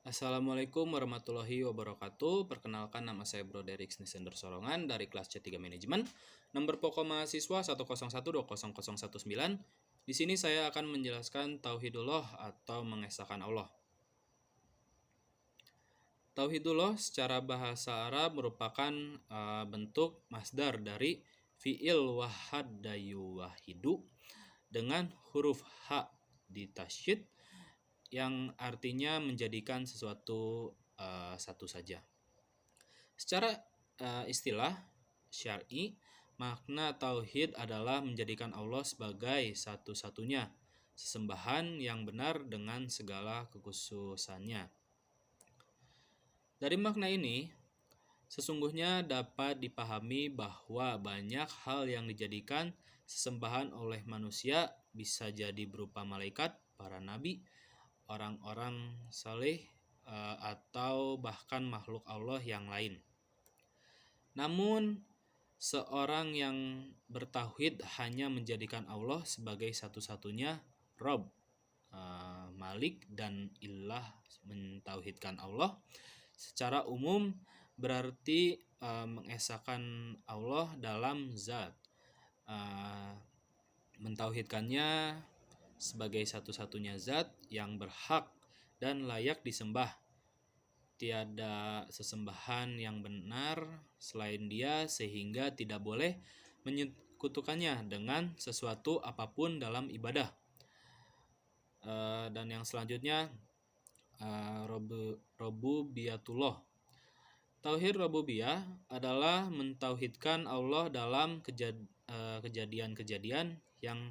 Assalamualaikum warahmatullahi wabarakatuh. Perkenalkan, nama saya Bro Derik Nisender Sorongan dari kelas C3 Manajemen. Nomor pokok mahasiswa 101200019. Di sini saya akan menjelaskan Tauhidullah atau mengesahkan Allah. Tauhidullah secara bahasa Arab merupakan bentuk masdar dari fi'il wahada yuwahidu dengan huruf H ditasyid yang artinya menjadikan sesuatu satu saja. Secara istilah syar'i, makna tauhid adalah menjadikan Allah sebagai satu-satunya sesembahan yang benar dengan segala kekhususannya. Dari makna ini, sesungguhnya dapat dipahami bahwa banyak hal yang dijadikan sesembahan oleh manusia, bisa jadi berupa malaikat, para nabi, orang-orang saleh, atau bahkan makhluk Allah yang lain. Namun, seorang yang bertauhid hanya menjadikan Allah sebagai satu-satunya Rob, Malik, dan Ilah. Mentauhidkan Allah secara umum berarti mengesahkan Allah dalam zat, mentauhidkannya sebagai satu-satunya zat yang berhak dan layak disembah. Tiada sesembahan yang benar selain Dia, sehingga tidak boleh menyekutukannya dengan sesuatu apapun dalam ibadah. Dan yang selanjutnya, rububiyatullah. Tauhid rububiyah adalah mentauhidkan Allah dalam kejadian-kejadian yang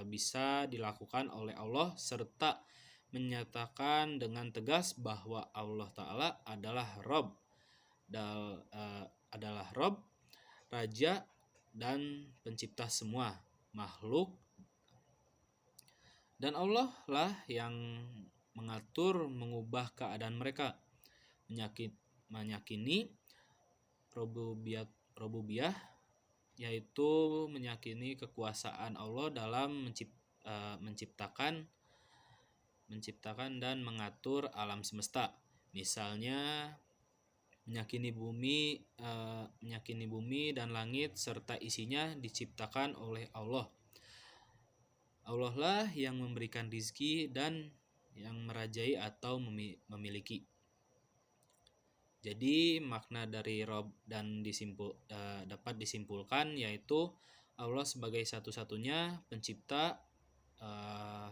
bisa dilakukan oleh Allah, serta menyatakan dengan tegas bahwa Allah Ta'ala adalah Rob, Raja, dan pencipta semua makhluk, dan Allah lah yang mengatur, mengubah keadaan mereka. Meyakini rububiyah yaitu meyakini kekuasaan Allah dalam menciptakan dan mengatur alam semesta. Misalnya meyakini bumi dan langit serta isinya diciptakan oleh Allah. Allah lah yang memberikan rizki dan yang merajai atau memiliki. Jadi makna dari Rob dan dapat disimpulkan yaitu Allah sebagai satu-satunya pencipta,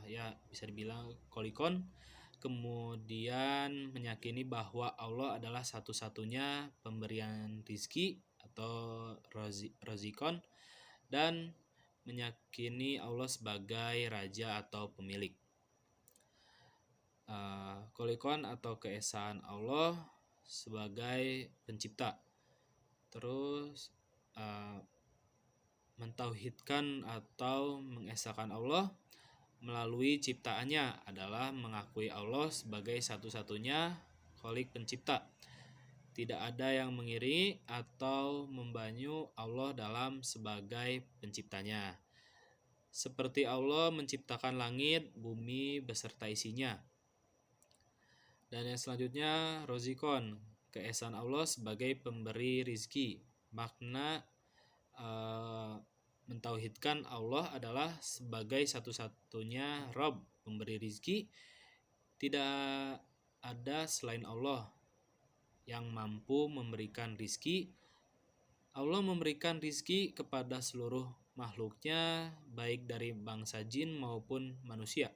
ya bisa dibilang kolikon. Kemudian meyakini bahwa Allah adalah satu-satunya pemberian rizki atau rozikon, dan meyakini Allah sebagai raja atau pemilik. Kolikon atau keesaan Allah sebagai pencipta. Terus mentauhidkan atau mengesahkan Allah melalui ciptaannya adalah mengakui Allah sebagai satu-satunya kholik pencipta. Tidak ada yang mengiri atau membanyu Allah dalam sebagai penciptanya. Seperti Allah menciptakan langit, bumi beserta isinya. Dan yang selanjutnya, rozikon, keesaan Allah sebagai pemberi rizki. Makna mentauhidkan Allah adalah sebagai satu-satunya Rob, pemberi rizki. Tidak ada selain Allah yang mampu memberikan rizki. Allah memberikan rizki kepada seluruh makhluknya, baik dari bangsa jin maupun manusia.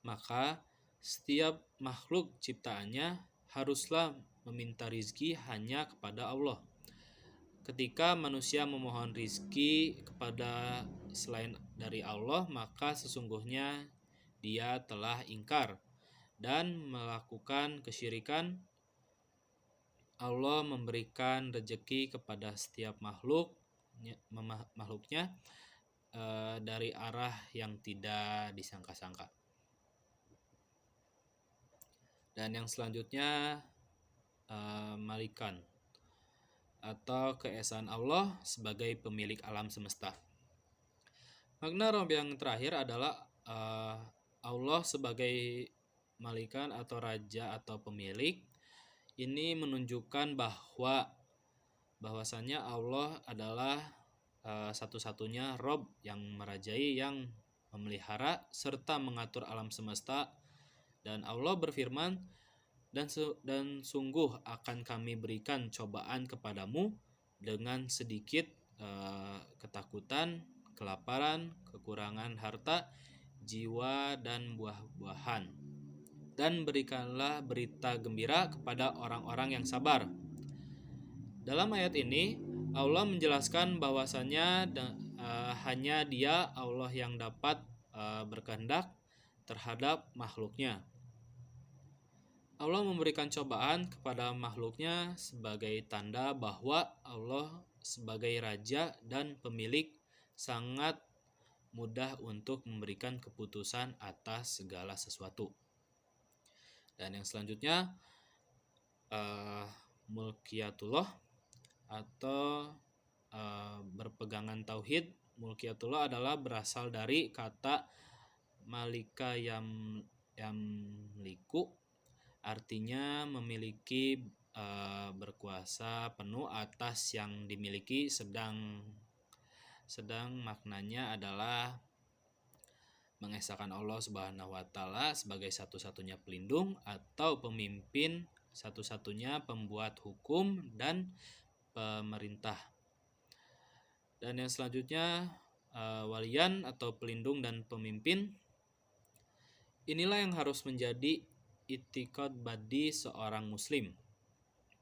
Maka setiap makhluk ciptaannya haruslah meminta rizki hanya kepada Allah. Ketika manusia memohon rizki kepada selain dari Allah, maka sesungguhnya dia telah ingkar dan melakukan kesyirikan. Allah memberikan rezeki kepada setiap makhluknya dari arah yang tidak disangka-sangka. Dan yang selanjutnya, malikan atau keesaan Allah sebagai pemilik alam semesta. Makna Rob yang terakhir adalah Allah sebagai malikan atau raja atau pemilik, ini menunjukkan bahwasannya Allah adalah satu-satunya Rob yang merajai, yang memelihara serta mengatur alam semesta. Dan Allah berfirman, dan sungguh akan kami berikan cobaan kepadamu dengan sedikit ketakutan, kelaparan, kekurangan harta, jiwa, dan buah-buahan. Dan berikanlah berita gembira kepada orang-orang yang sabar. Dalam ayat ini, Allah menjelaskan bahwasannya hanya Dia, Allah, yang dapat berkehendak terhadap makhluknya. Allah memberikan cobaan kepada makhluknya sebagai tanda bahwa Allah sebagai raja dan pemilik sangat mudah untuk memberikan keputusan atas segala sesuatu. Dan yang selanjutnya, mulkiyatullah atau berpegangan tauhid. Mulkiyatullah adalah berasal dari kata malika yamliku, artinya memiliki, berkuasa penuh atas yang dimiliki, sedang maknanya adalah mengesahkan Allah Subhanahu wa taala sebagai satu-satunya pelindung atau pemimpin, satu-satunya pembuat hukum dan pemerintah. Dan yang selanjutnya, walian atau pelindung dan pemimpin. Inilah yang harus menjadi itikad badi seorang muslim,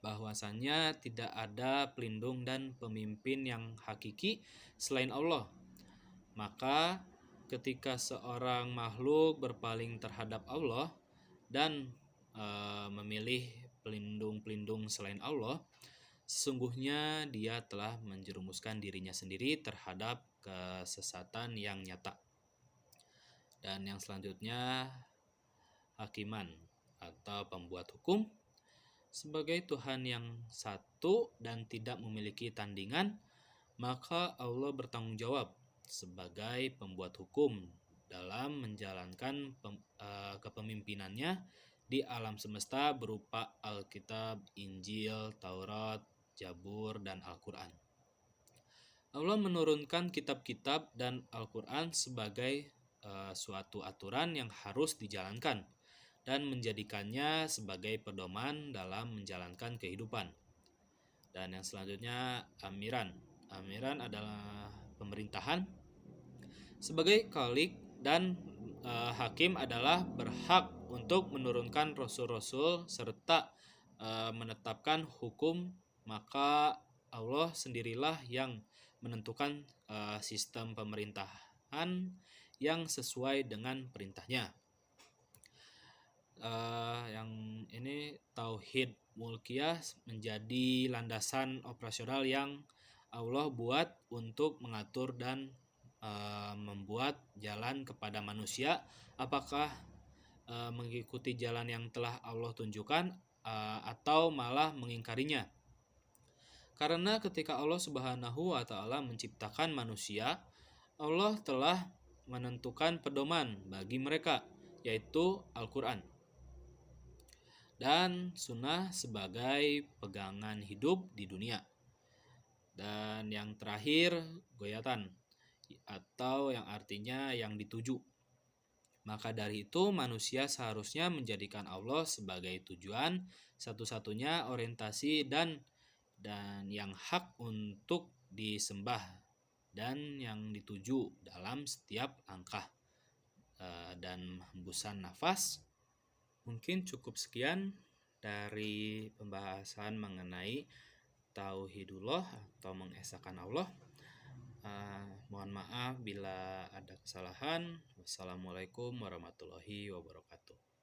bahwasannya tidak ada pelindung dan pemimpin yang hakiki selain Allah. Maka ketika seorang makhluk berpaling terhadap Allah dan memilih pelindung-pelindung selain Allah, sesungguhnya dia telah menjerumuskan dirinya sendiri terhadap kesesatan yang nyata. Dan yang selanjutnya, hakiman atau pembuat hukum. Sebagai Tuhan yang satu dan tidak memiliki tandingan, maka Allah bertanggung jawab sebagai pembuat hukum dalam menjalankan kepemimpinannya di alam semesta berupa Alkitab, Injil, Taurat, Zabur, dan Al-Quran. Allah menurunkan kitab-kitab dan Al-Quran sebagai suatu aturan yang harus dijalankan dan menjadikannya sebagai pedoman dalam menjalankan kehidupan. Dan yang selanjutnya, amiran. Amiran adalah pemerintahan. Sebagai khalik dan hakim adalah berhak untuk menurunkan rasul-rasul serta menetapkan hukum, maka Allah sendirilah yang menentukan sistem pemerintahan yang sesuai dengan perintahnya. Yang ini tauhid mulkiyah menjadi landasan operasional yang Allah buat untuk mengatur dan membuat jalan kepada manusia, apakah mengikuti jalan yang telah Allah tunjukkan atau malah mengingkarinya. Karena ketika Allah Subhanahu wa taala menciptakan manusia, Allah telah menentukan pedoman bagi mereka, yaitu Al-Quran dan Sunnah sebagai pegangan hidup di dunia. Dan yang terakhir, goyatan atau yang artinya yang dituju. Maka dari itu manusia seharusnya menjadikan Allah sebagai tujuan satu-satunya orientasi dan yang hak untuk disembah dan yang dituju dalam setiap langkah dan hembusan nafas. Mungkin cukup sekian dari pembahasan mengenai tauhidullah atau mengesahkan Allah. Mohon maaf bila ada kesalahan. Wassalamualaikum warahmatullahi wabarakatuh.